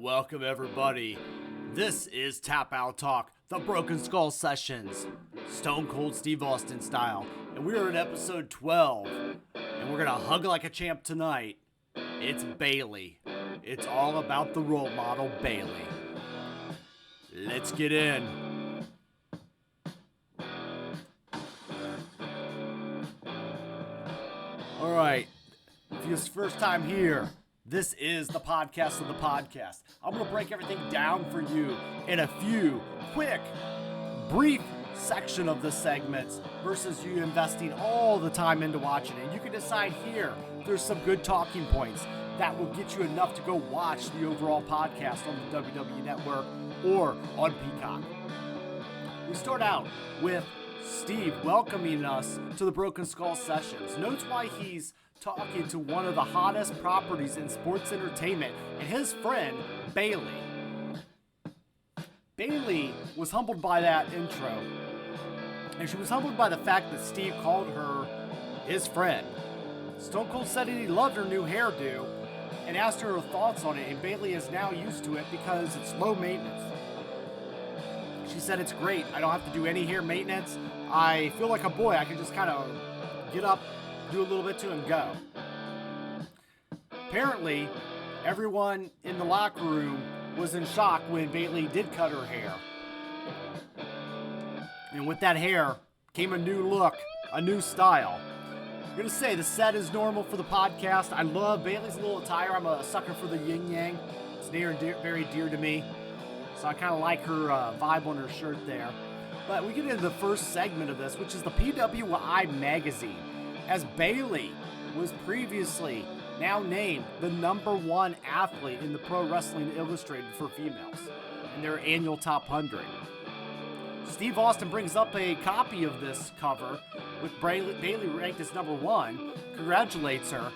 Welcome everybody. This is Tap Out Talk, the Broken Skull Sessions, Stone Cold Steve Austin style. And we are in episode 12, and we're gonna hug like a champ tonight. It's Bayley. It's all about the role model, Bayley. Let's get in. All right, if it's your first time here, this is the podcast of the podcast. I'm going to break everything down for you in a few quick, brief section of the segments versus you investing all the time into watching it. You can decide here, there's some good talking points that will get you enough to go watch the overall podcast on the WWE Network or on Peacock. We start out with Steve welcoming us to the Broken Skull Sessions. Notes why he's talking to one of the hottest properties in sports entertainment and his friend, Bayley. Bayley was humbled by that intro, and she was humbled by the fact that Steve called her his friend. Stone Cold said that he loved her new hairdo and asked her thoughts on it, and Bayley is now used to it because it's low maintenance. She said it's great. I don't have to do any hair maintenance. I feel like a boy. I can just kind of get up, do a little bit to and go. Apparently, everyone in the locker room was in shock when Bayley did cut her hair. And with that hair came a new look, a new style. I'm going to say the set is normal for the podcast. I love Bayley's little attire. I'm a sucker for the yin yang. It's near and very dear to me. So I kind of like her vibe on her shirt there. But we get into the first segment of this, which is the PWI magazine. As Bayley was previously now named the #1 athlete in the Pro Wrestling Illustrated for females in their annual top 100. Steve Austin brings up a copy of this cover with Bayley ranked as #1, congratulates her,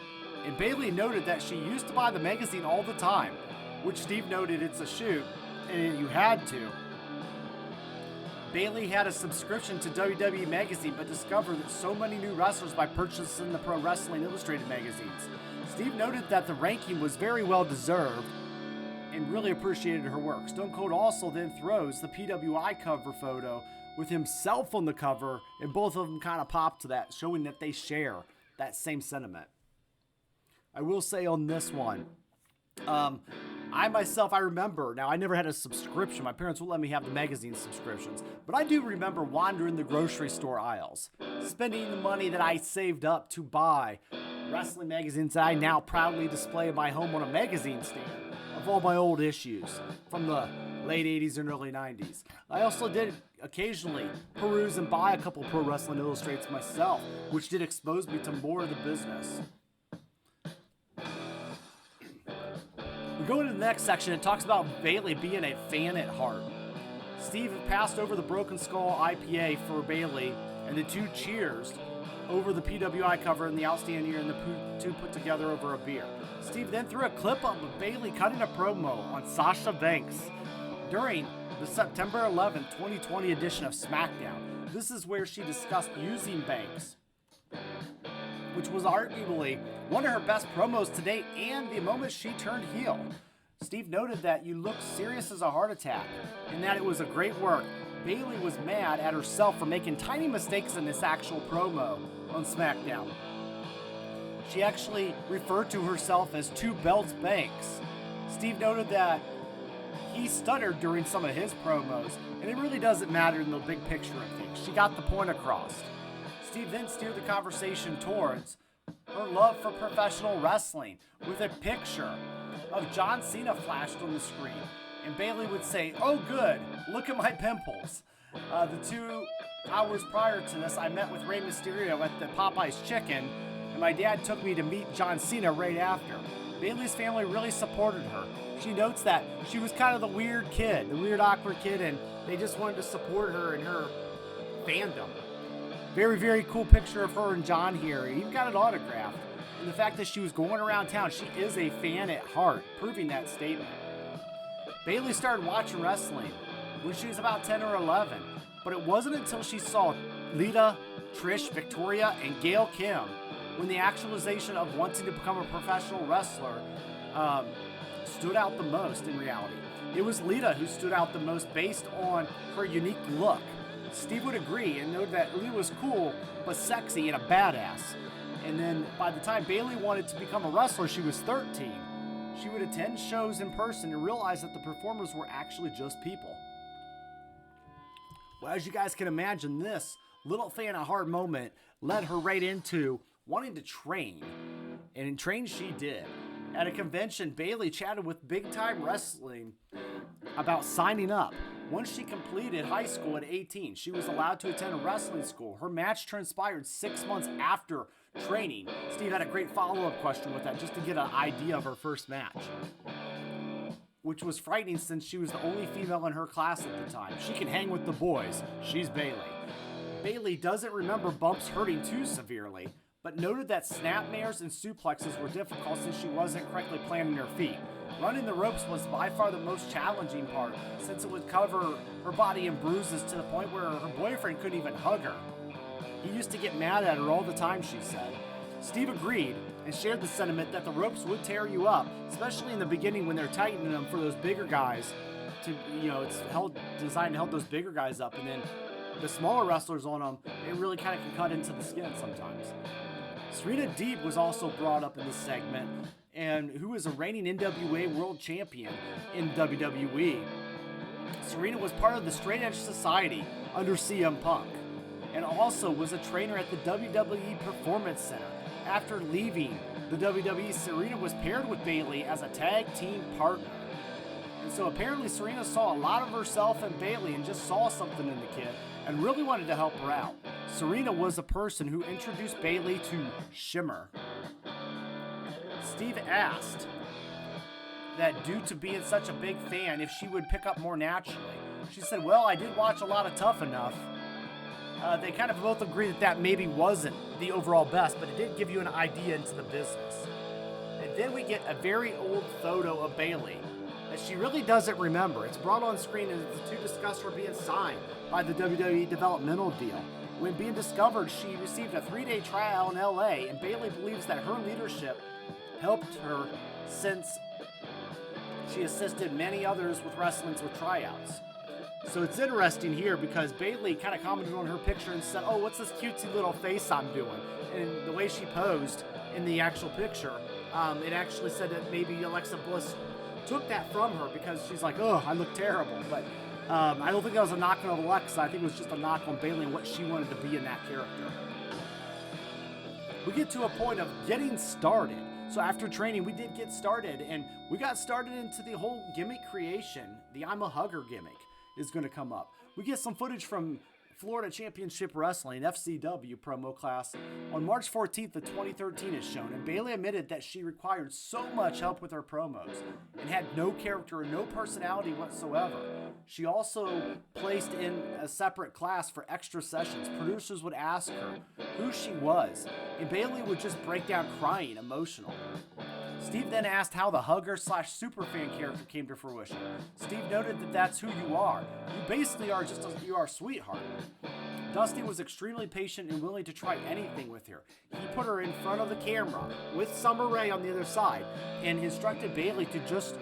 and Bayley noted that she used to buy the magazine all the time, which Steve noted it's a shoot, and you had to. Bayley had a subscription to WWE Magazine, but discovered that so many new wrestlers by purchasing the Pro Wrestling Illustrated magazines. Steve noted that the ranking was very well deserved and really appreciated her work. Stone Cold also then throws the PWI cover photo with himself on the cover, and both of them kind of pop to that, showing that they share that same sentiment. I will say on this one, I remember, now I never had a subscription. My parents wouldn't let me have the magazine subscriptions, but I do remember wandering the grocery store aisles, spending the money that I saved up to buy wrestling magazines that I now proudly display in my home on a magazine stand of all my old issues from the late 80s and early 90s. I also did occasionally peruse and buy a couple Pro Wrestling Illustrateds myself, which did expose me to more of the business. We go into the next section. It talks about Bayley being a fan at heart. Steve passed over the Broken Skull IPA for Bayley, and the two cheers over the PWI cover and the outstanding year, and the two put together over a beer. Steve then threw a clip up of Bayley cutting a promo on Sasha Banks during the September 11, 2020 edition of SmackDown. This is where she discussed using Banks, which was arguably one of her best promos to date, and the moment she turned heel. Steve noted that you looked serious as a heart attack, and that it was a great work. Bayley was mad at herself for making tiny mistakes in this actual promo on SmackDown. She actually referred to herself as Two Belts Banks. Steve noted that he stuttered during some of his promos, and it really doesn't matter in the big picture of things. She got the point across. Steve then steered the conversation towards her love for professional wrestling with a picture of John Cena flashed on the screen. And Bayley would say, "Oh good, look at my pimples." The 2 hours prior to this, I met with Rey Mysterio at the Popeye's Chicken, and my dad took me to meet John Cena right after. Bayley's family really supported her. She notes that she was kind of the weird kid, the weird awkward kid, and they just wanted to support her in her fandom. Very cool picture of her and John here. He even got it autographed. And the fact that she was going around town, she is a fan at heart, proving that statement. Bayley started watching wrestling when she was about 10 or 11, but it wasn't until she saw Lita, Trish, Victoria, and Gail Kim when the actualization of wanting to become a professional wrestler stood out the most in reality. It was Lita who stood out the most based on her unique look. Steve would agree and noted that Lita was cool, but sexy and a badass. And then by the time Bayley wanted to become a wrestler, she was 13. She would attend shows in person and realize that the performers were actually just people. Well, as you guys can imagine, this little fan at heart moment led her right into wanting to train. And train she did. At a convention, Bayley chatted with Big Time Wrestling about signing up. Once she completed high school at 18, she was allowed to attend a wrestling school. Her match transpired 6 months after training. Steve had a great follow-up question with that just to get an idea of her first match, which was frightening since she was the only female in her class at the time. She can hang with the boys. She's Bayley. Bayley doesn't remember bumps hurting too severely, but noted that snapmares and suplexes were difficult since she wasn't correctly planting her feet. Running the ropes was by far the most challenging part, since it would cover her body in bruises to the point where her boyfriend couldn't even hug her. He used to get mad at her all the time, she said. Steve agreed and shared the sentiment that the ropes would tear you up, especially in the beginning when they're tightening them for those bigger guys. It's designed to help those bigger guys up, and then the smaller wrestlers on them, it really kind of can cut into the skin sometimes. Serena Deeb was also brought up in this segment, and who is a reigning NWA World Champion in WWE. Serena was part of the Straight Edge Society under CM Punk, and also was a trainer at the WWE Performance Center. After leaving the WWE, Serena was paired with Bayley as a tag team partner. And so apparently Serena saw a lot of herself in Bayley and just saw something in the kid and really wanted to help her out. Serena was the person who introduced Bayley to Shimmer. Steve asked that due to being such a big fan, if she would pick up more naturally. She said, well, I did watch a lot of Tough Enough. They kind of both agree that maybe wasn't the overall best, but it did give you an idea into the business. And then we get a very old photo of Bayley that she really doesn't remember. It's brought on screen to discuss her being signed by the WWE developmental deal. When being discovered, she received a 3-day trial in LA, and Bayley believes that her leadership helped her since she assisted many others with wrestlings with tryouts. So it's interesting here because Bayley kind of commented on her picture and said, oh, what's this cutesy little face I'm doing? And the way she posed in the actual picture, it actually said that maybe Alexa Bliss took that from her because she's like, oh, I look terrible. But I don't think that was a knock on Alexa. I think it was just a knock on Bayley and what she wanted to be in that character. We get to a point of getting started. So after training, we did get started, and we got started into the whole gimmick creation. The I'm a Hugger gimmick is going to come up. We get some footage from Florida Championship Wrestling, FCW promo class. On March 14th of 2013 is shown, and Bayley admitted that she required so much help with her promos and had no character or no personality whatsoever. She also placed in a separate class for extra sessions. Producers would ask her who she was, and Bayley would just break down crying, emotional. Steve then asked how the hugger/superfan character came to fruition. Steve noted that that's who you are. You basically are you are a sweetheart. Dusty was extremely patient and willing to try anything with her. He put her in front of the camera with Summer Rae on the other side and instructed Bayley to just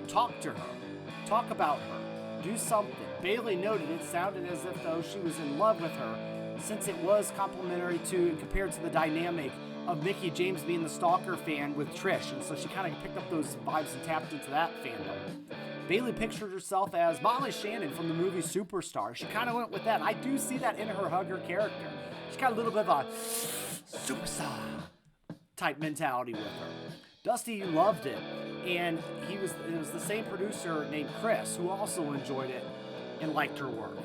talk to her, talk about her, do something. Bayley noted it sounded as if though she was in love with her, since it was complimentary to and compared to the dynamic of Mickie James being the stalker fan with Trish, and so she kind of picked up those vibes and tapped into that fandom. Bayley pictured herself as Molly Shannon from the movie Superstar. She kind of went with that. I do see that in her hugger character. She's got a little bit of a superstar type mentality with her. Dusty loved it, and it was the same producer named Chris who also enjoyed it and liked her work.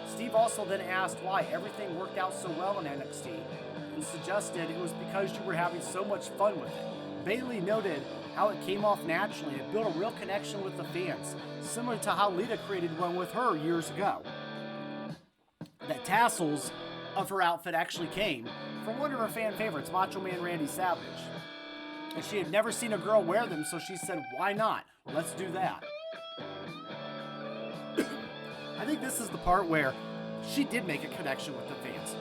Steve also then asked why everything worked out so well in NXT and suggested it was because you were having so much fun with it. Bayley noted how it came off naturally and it built a real connection with the fans, similar to how Lita created one with her years ago. The tassels of her outfit actually came from one of her fan favorites, Macho Man Randy Savage. And she had never seen a girl wear them, so she said, why not? Let's do that. I think this is the part where she did make a connection with the fans.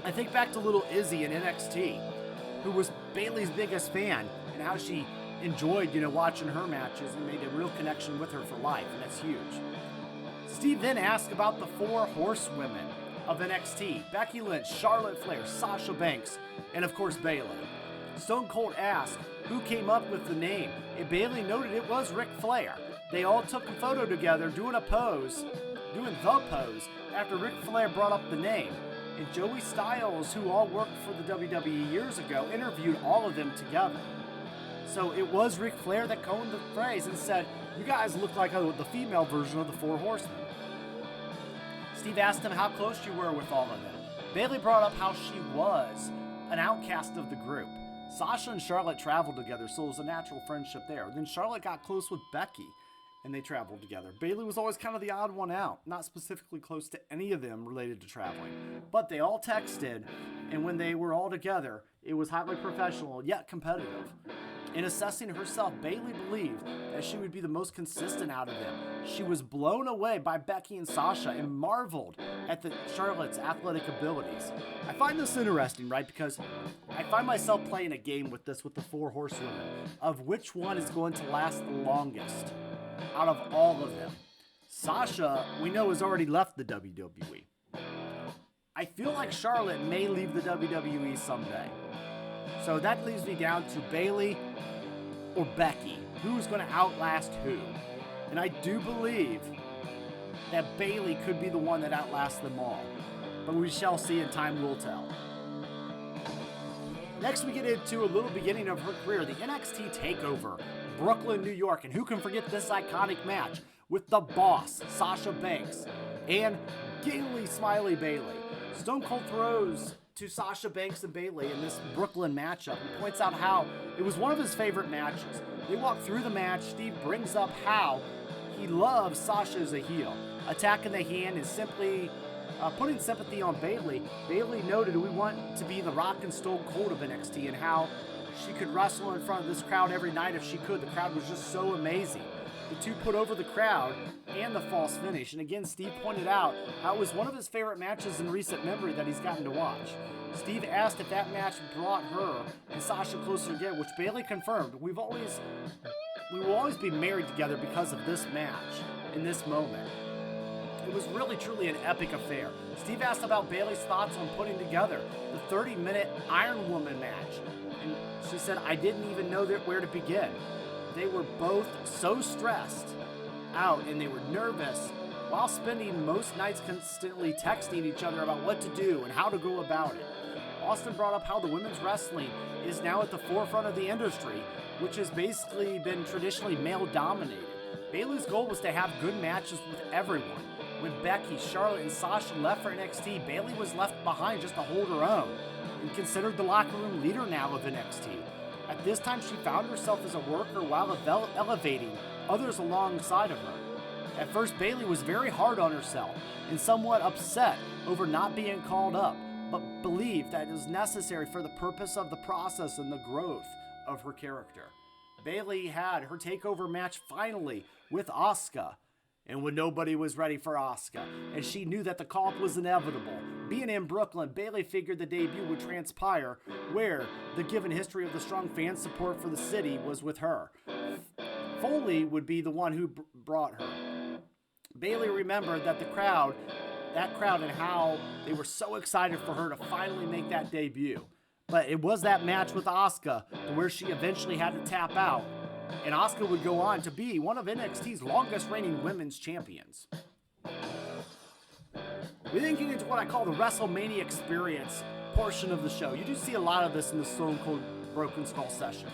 I think back to little Izzy in NXT, who was Bayley's biggest fan, and how she enjoyed, watching her matches and made a real connection with her for life, and that's huge. Steve then asked about the 4 horsewomen of NXT: Becky Lynch, Charlotte Flair, Sasha Banks, and of course Bayley. Stone Cold asked who came up with the name, and Bayley noted it was Ric Flair. They all took a photo together doing the pose after Ric Flair brought up the name. And Joey Styles, who all worked for the WWE years ago, interviewed all of them together. So it was Ric Flair that coined the phrase and said, "You guys look like the female version of the 4 horsemen." Steve asked him how close you were with all of them. Bayley brought up how she was an outcast of the group. Sasha and Charlotte traveled together, so it was a natural friendship there. Then Charlotte got close with Becky, and they traveled together. Bayley was always kind of the odd one out, not specifically close to any of them related to traveling. But they all texted, and when they were all together, it was highly professional, yet competitive. In assessing herself, Bayley believed that she would be the most consistent out of them. She was blown away by Becky and Sasha and marveled at Charlotte's athletic abilities. I find this interesting, right? Because I find myself playing a game with the 4 horsewomen of which one is going to last the longest out of all of them. Sasha, we know, has already left the WWE. I feel like Charlotte may leave the WWE someday. So that leaves me down to Bayley or Becky. Who's going to outlast who? And I do believe that Bayley could be the one that outlasts them all. But we shall see, and time will tell. Next, we get into a little beginning of her career, the NXT TakeOver, Brooklyn, New York. And who can forget this iconic match with the boss, Sasha Banks, and giggly smiley Bayley. Stone Cold throws to Sasha Banks and Bayley in this Brooklyn matchup and points out how it was one of his favorite matches. They walk through the match. Steve brings up how he loves Sasha as a heel, attacking the hand and simply putting sympathy on Bayley. Bayley noted, "We want to be the Rock and Stone Cold of NXT," and how she could wrestle in front of this crowd every night if she could. The crowd was just so amazing. The two put over the crowd and the false finish. And again, Steve pointed out how it was one of his favorite matches in recent memory that he's gotten to watch. Steve asked if that match brought her and Sasha closer together, which Bayley confirmed. We will always be married together because of this match in this moment. It was really truly an epic affair. Steve asked about Bayley's thoughts on putting together the 30-minute Iron Woman match. And she said, "I didn't even know where to begin." They were both so stressed out and they were nervous while spending most nights constantly texting each other about what to do and how to go about it. Austin brought up how the women's wrestling is now at the forefront of the industry, which has basically been traditionally male-dominated. Bayley's goal was to have good matches with everyone. When Becky, Charlotte, and Sasha left for NXT, Bayley was left behind just to hold her own and considered the locker room leader now of NXT. At this time, she found herself as a worker while elevating others alongside of her. At first, Bayley was very hard on herself and somewhat upset over not being called up, but believed that it was necessary for the purpose of the process and the growth of her character. Bayley had her takeover match finally with Asuka, and when nobody was ready for Asuka, and she knew that the call-up was inevitable. Being in Brooklyn, Bayley figured the debut would transpire where the given history of the strong fan support for the city was with her. Foley would be the one who brought her. Bayley remembered that crowd and how they were so excited for her to finally make that debut. But it was that match with Asuka where she eventually had to tap out, and Asuka would go on to be one of NXT's longest reigning women's champions. We then get into what I call the WrestleMania experience portion of the show. You do see a lot of this in the Stone Cold Broken Skull sessions.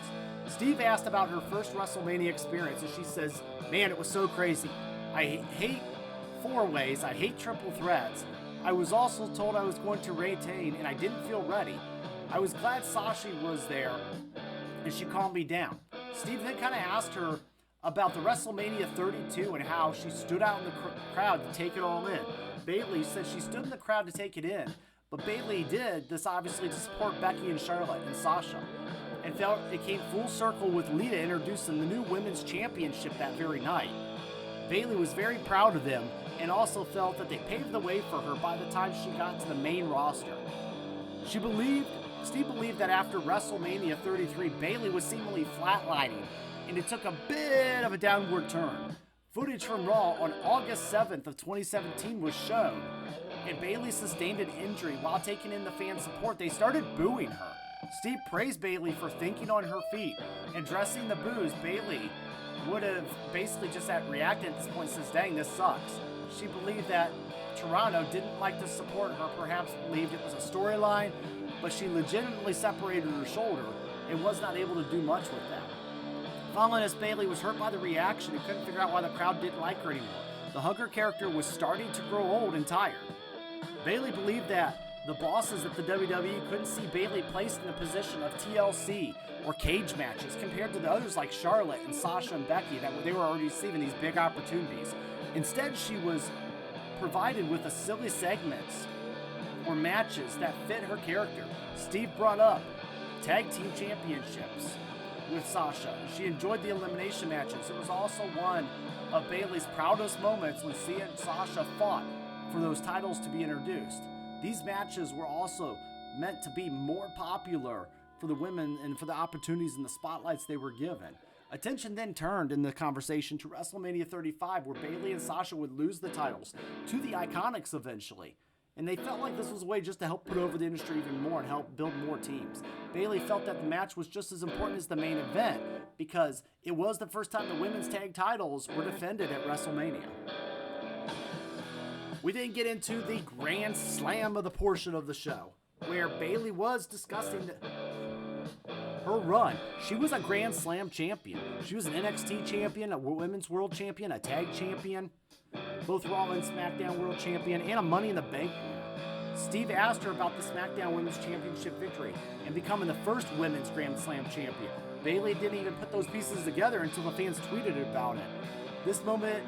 Steve asked about her first WrestleMania experience, and she says, "Man, it was so crazy. I hate four-ways. I hate triple threats. I was also told I was going to retain, and I didn't feel ready. I was glad Sasha was there, and she calmed me down." Steve then kind of asked her about the WrestleMania 32 and how she stood out in the crowd to take it all in. Bayley said she stood in the crowd to take it in, but Bayley did this obviously to support Becky and Charlotte and Sasha, and felt it came full circle with Lita introducing the new women's championship that very night. Bayley was very proud of them and also felt that they paved the way for her by the time she got to the main roster. She believed Steve believed that after WrestleMania 33, Bayley was seemingly flatlining, and it took a bit of a downward turn. Footage from Raw on August 7th of 2017 was shown, and Bayley sustained an injury while taking in the fan support. They started booing her. Steve praised Bayley for thinking on her feet and addressing the boos. Bayley would have basically just reacted at this point and says, dang, this sucks. She believed that Toronto didn't like to support her, perhaps believed it was a storyline, but she legitimately separated her shoulder and was not able to do much with that. Following this, Bayley was hurt by the reaction and couldn't figure out why the crowd didn't like her anymore. The hugger character was starting to grow old and tired. Bayley believed that the bosses at the WWE couldn't see Bayley placed in a position of TLC or cage matches compared to the others like Charlotte and Sasha and Becky that they were already receiving these big opportunities. Instead, she was provided with a silly segments or matches that fit her character. Steve brought up tag team championships with Sasha. She enjoyed the elimination matches. It was also one of Bayley's proudest moments when she and Sasha fought for those titles to be introduced. These matches were also meant to be more popular for the women and for the opportunities and the spotlights they were given. Attention then turned in the conversation to WrestleMania 35, where Bayley and Sasha would lose the titles to the Iconics eventually. And they felt like this was a way just to help put over the industry even more and help build more teams. Bayley felt that the match was just as important as the main event because it was the first time the women's tag titles were defended at WrestleMania. We then get into the Grand Slam of the portion of the show, where Bayley was discussing her run. She was a Grand Slam champion. She was an NXT champion, a Women's World Champion, a Tag Champion, both Raw and SmackDown World Champion, and a Money in the Bank winner. Steve asked her about the SmackDown Women's Championship victory and becoming the first Women's Grand Slam champion. Bayley didn't even put those pieces together until the fans tweeted about it. This moment,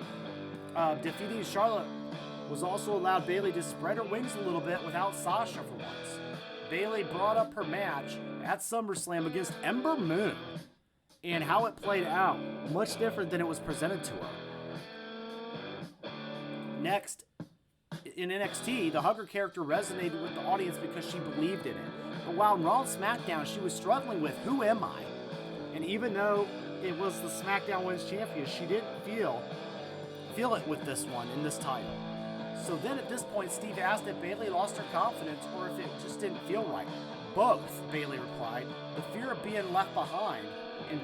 defeating Charlotte was also allowed Bayley to spread her wings a little bit without Sasha for once. Bayley brought up her match at SummerSlam against Ember Moon and how it played out, much different than it was presented to her. Next, in NXT, the hugger character resonated with the audience because she believed in it. But while in Raw and SmackDown, she was struggling with, who am I? And even though it was the SmackDown Women's Champion, she didn't feel it with this one in this title. So then at this point, Steve asked if Bayley lost her confidence or if it just didn't feel right. Both, Bayley replied. The fear of being left behind. And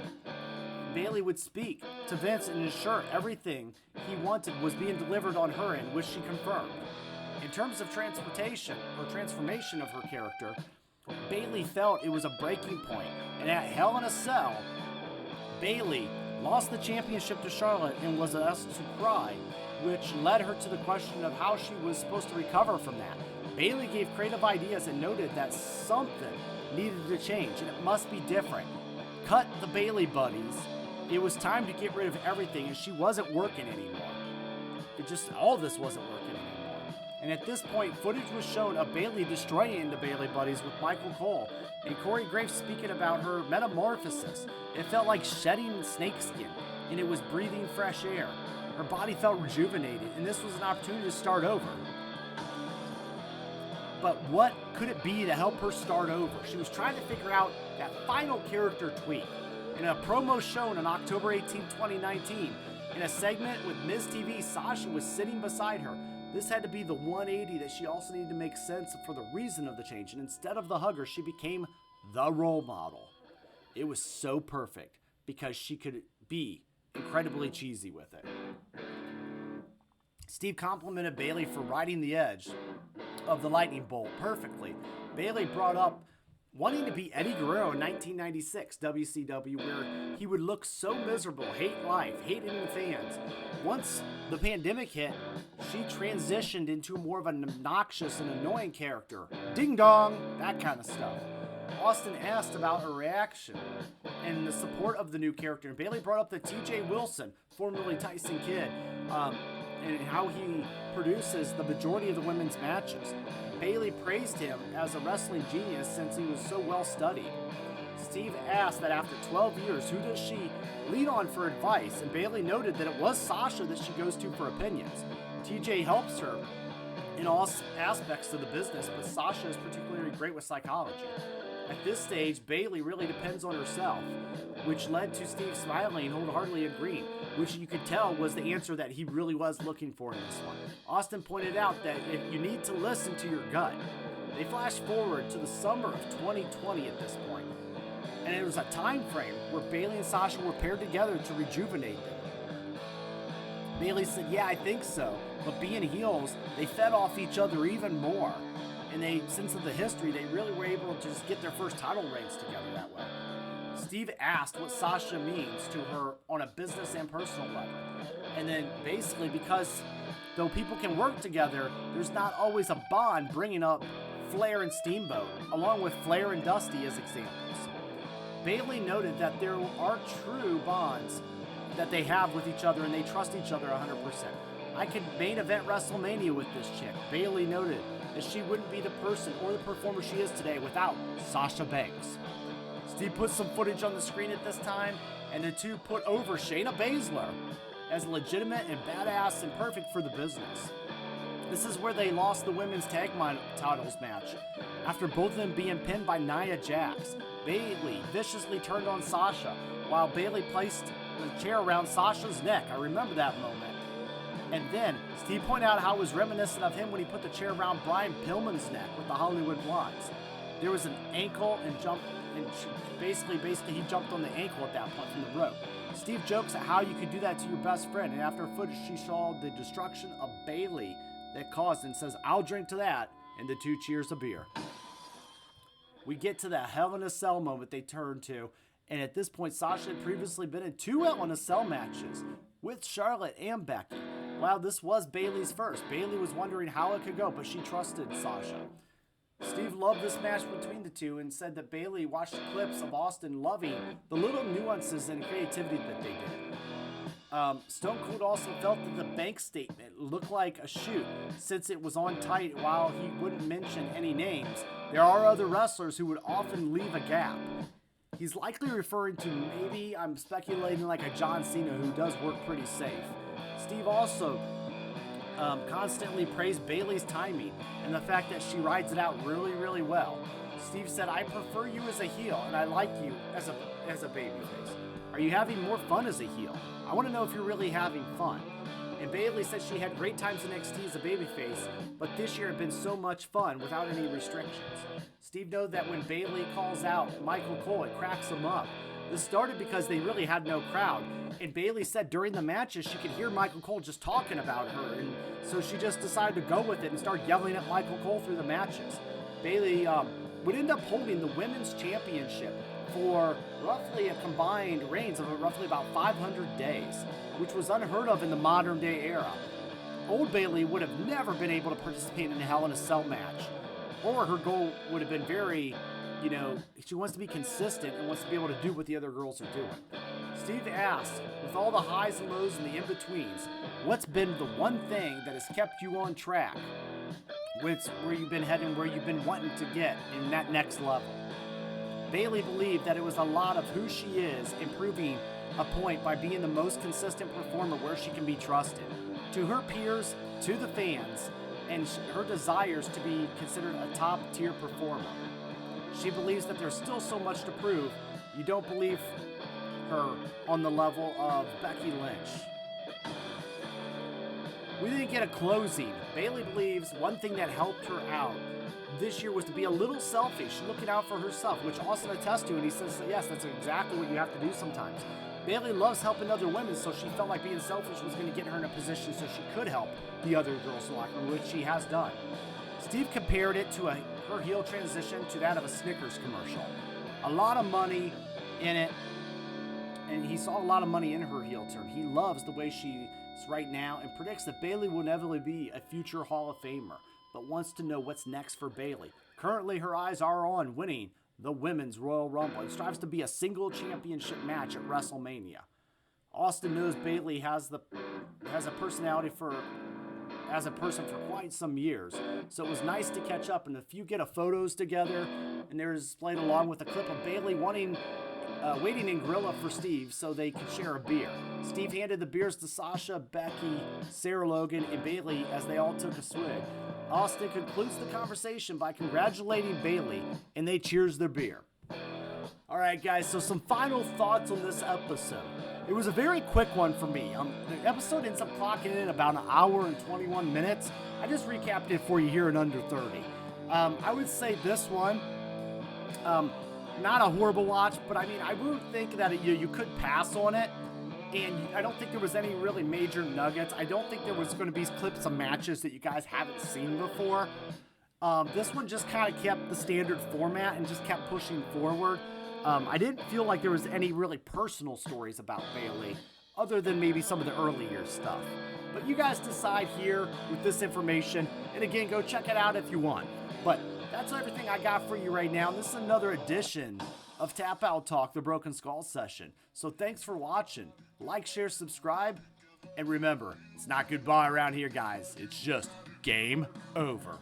Bayley would speak to Vince and ensure everything he wanted was being delivered on her end, which she confirmed. In terms of transformation of her character, Bayley felt it was a breaking point. And at Hell in a Cell, Bayley lost the championship to Charlotte and was asked to cry, which led her to the question of how she was supposed to recover from that. Bayley gave creative ideas and noted that something needed to change and it must be different. Cut the Bayley buddies. It was time to get rid of everything and she wasn't working anymore. All this wasn't working anymore. And at this point, footage was shown of Bayley destroying the Bayley buddies with Michael Cole and Corey Graves speaking about her metamorphosis. It felt like shedding snakeskin and it was breathing fresh air. Her body felt rejuvenated, and this was an opportunity to start over. But what could it be to help her start over? She was trying to figure out that final character tweak. In a promo shown on October 18, 2019, in a segment with Ms. TV, Sasha was sitting beside her. This had to be the 180 that she also needed to make sense for the reason of the change, and instead of the hugger, she became the role model. It was so perfect because she could be incredibly cheesy with it. Steve complimented Bayley for riding the edge of the lightning bolt perfectly. Bayley brought up wanting to beat Eddie Guerrero in 1996 WCW, where he would look so miserable, hate life, hating the fans. Once the pandemic hit, she transitioned into more of an obnoxious and annoying character. Ding dong, that kind of stuff. Austin asked about her reaction and the support of the new character. And Bayley brought up the TJ Wilson, formerly Tyson Kidd, and how he produces the majority of the women's matches. Bayley praised him as a wrestling genius since he was so well studied. Steve asked that after 12 years, who does she lean on for advice? And Bayley noted that it was Sasha that she goes to for opinions. TJ helps her in all aspects of the business, but Sasha is particularly great with psychology. At this stage, Bayley really depends on herself, which led to Steve smiling and wholeheartedly agreeing, which you could tell was the answer that he really was looking for in this one. Austin pointed out that if you need to listen to your gut. They flash forward to the summer of 2020 at this point, and it was a time frame where Bayley and Sasha were paired together to rejuvenate them. Bayley said, "Yeah, I think so, but being heels, they fed off each other even more. And since of the history, they really were able to just get their first title reigns together that way." Steve asked what Sasha means to her on a business and personal level. And then basically, because though people can work together, there's not always a bond, bringing up Flair and Steamboat, along with Flair and Dusty as examples. Bayley noted that there are true bonds that they have with each other and they trust each other 100%. "I could main event WrestleMania with this chick," Bayley noted, that she wouldn't be the person or the performer she is today without Sasha Banks. Steve put some footage on the screen at this time, and the two put over Shayna Baszler as legitimate and badass and perfect for the business. This is where they lost the women's tag titles match. After both of them being pinned by Nia Jax, Bayley viciously turned on Sasha, while Bayley placed the chair around Sasha's neck. I remember that moment. And then Steve pointed out how it was reminiscent of him when he put the chair around Brian Pillman's neck with the Hollywood Blondes. There was an ankle and jump, and basically he jumped on the ankle at that point from the rope. Steve jokes at how you could do that to your best friend, and after footage she saw the destruction of Bayley that caused and says, "I'll drink to that," and the two cheers a beer. We get to the Hell in a Cell moment they turn to, and at this point Sasha had previously been in 2 Hell in a Cell matches with Charlotte and Becky. While this was Bayley's first, Bayley was wondering how it could go, but she trusted Sasha. Steve loved this match between the two and said that Bayley watched clips of Austin loving the little nuances and creativity that they did. Stone Cold also felt that the bank statement looked like a shoot since it was on tight. While he wouldn't mention any names, there are other wrestlers who would often leave a gap. He's likely referring to, maybe I'm speculating, like a John Cena who does work pretty safe. Steve also constantly praised Bayley's timing and the fact that she rides it out really, really well. Steve said, "I prefer you as a heel, and I like you as a babyface. Are you having more fun as a heel? I want to know if you're really having fun." And Bayley said she had great times in NXT as a babyface, but this year had been so much fun without any restrictions. Steve noted that when Bayley calls out Michael Cole, it cracks him up. This started because they really had no crowd, and Bayley said during the matches she could hear Michael Cole just talking about her, and so she just decided to go with it and start yelling at Michael Cole through the matches. Bayley would end up holding the women's championship for roughly a combined reigns of roughly about 500 days, which was unheard of in the modern day era. Old Bayley would have never been able to participate in a Hell in a Cell match, or her goal would have been very, she wants to be consistent and wants to be able to do what the other girls are doing. Steve asked, with all the highs and lows and the in-betweens, what's been the one thing that has kept you on track? Where you've been heading, where you've been wanting to get in that next level? Bayley believed that it was a lot of who she is, improving a point by being the most consistent performer where she can be trusted. To her peers, to the fans, and her desires to be considered a top-tier performer. She believes that there's still so much to prove. You don't believe her on the level of Becky Lynch. We didn't get a closing. Bayley believes one thing that helped her out this year was to be a little selfish, looking out for herself, which Austin attests to, and he says, yes, that's exactly what you have to do sometimes. Bayley loves helping other women, so she felt like being selfish was going to get her in a position so she could help the other girls in the locker room, which she has done. Steve compared it to her heel transition to that of a Snickers commercial. A lot of money in it, and he saw a lot of money in her heel turn. He loves the way she is right now and predicts that Bayley will inevitably be a future Hall of Famer, but wants to know what's next for Bayley. Currently, her eyes are on winning the Women's Royal Rumble and strives to be a single championship match at WrestleMania. Austin knows Bayley has a personality as a person for quite some years, so it was nice to catch up. And if you get a photos together, and they're displayed along with a clip of Bayley wanting waiting in Gorilla for Steve so they could share a beer. Steve handed the beers to Sasha, Becky, Sarah Logan, and Bayley as they all took a swig. Austin concludes the conversation by congratulating Bayley, and they cheers their beer. All right, guys, so some final thoughts on this episode. It was a very quick one for me. The episode ends up clocking in about an hour and 21 minutes. I just recapped it for you here in under 30. I would say this one, not a horrible watch, but I mean, I would think that you could pass on it. And I don't think there was any really major nuggets. I don't think there was going to be clips of matches that you guys haven't seen before. This one just kind of kept the standard format and just kept pushing forward. I didn't feel like there was any really personal stories about Bayley, other than maybe some of the earlier stuff. But you guys decide here with this information, and again, go check it out if you want. But that's everything I got for you right now. This is another edition of Tap Out Talk, the Broken Skull session. So thanks for watching. Like, share, subscribe, and remember, it's not goodbye around here, guys. It's just game over.